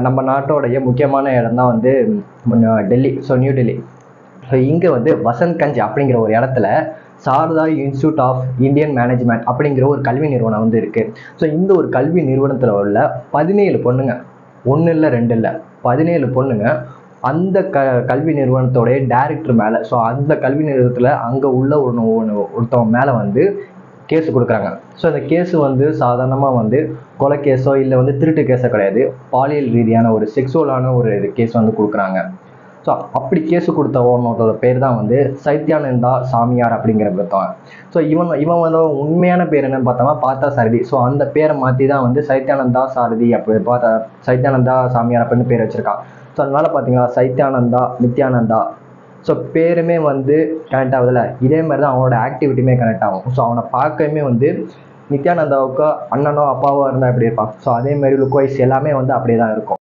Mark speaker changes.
Speaker 1: நம்ம நாட்டோடைய முக்கியமான இடம் தான் வந்து டெல்லி. ஸோ நியூ டெல்லி. ஸோ இங்கே வந்து வசந்த்கஞ்ச் அப்படிங்கிற ஒரு இடத்துல Sharda institute of Indian management அப்படிங்கிற ஒரு கல்வி நிறுவனம் வந்து இருக்குது. ஸோ இந்த ஒரு கல்வி நிறுவனத்தில் உள்ள 17 பொண்ணுங்க, 1 இல்லை 2 இல்லை 17 பொண்ணுங்க அந்த கல்வி நிறுவனத்தோடைய டைரக்டர் மேலே, ஸோ அந்த கல்வி நிறுவனத்தில் அங்கே உள்ள ஒருத்தவங்க மேலே வந்து கேஸு கொடுக்குறாங்க. ஸோ அந்த கேஸு வந்து சாதாரணமாக வந்து கொலை கேஸோ இல்லை வந்து திருட்டு கேஸோ கிடையாது, பாலியல் ரீதியான ஒரு செக்ஸுவலான ஒரு கேஸ் வந்து கொடுக்குறாங்க. ஸோ அப்படி கேஸு கொடுத்த ஒருத்தோட பேர் தான் வந்து சைத்யானந்தா சாமியார் அப்படிங்கிறதான். ஸோ இவன் வந்து உண்மையான பேர் என்னன்னு பார்த்தோம்னா பார்த்தா சாரதி. ஸோ அந்த பேரை மாற்றி தான் வந்து சைத்யானந்தா சாரதி அப்படி பார்த்தா சைத்யானந்தா சாமியார் அப்படின்னு பேர் வச்சுருக்கான். ஸோ அதனால பார்த்தீங்கன்னா சைத்யானந்தா, நித்யானந்தா, ஸோ பேருமே வந்து கனெக்ட் ஆகுதுல்ல, இதே மாதிரி தான் அவனோட ஆக்டிவிட்டியுமே கனெக்ட் ஆகும். ஸோ அவனை பார்க்கவே வந்து நித்யானந்தாவுக்கு அண்ணனோ அப்பாவோ இருந்தால் எப்படி இருப்பான், ஸோ அதே மாதிரி லுக் வைஸ் எல்லாமே வந்து அப்படியே தான் இருக்கும்.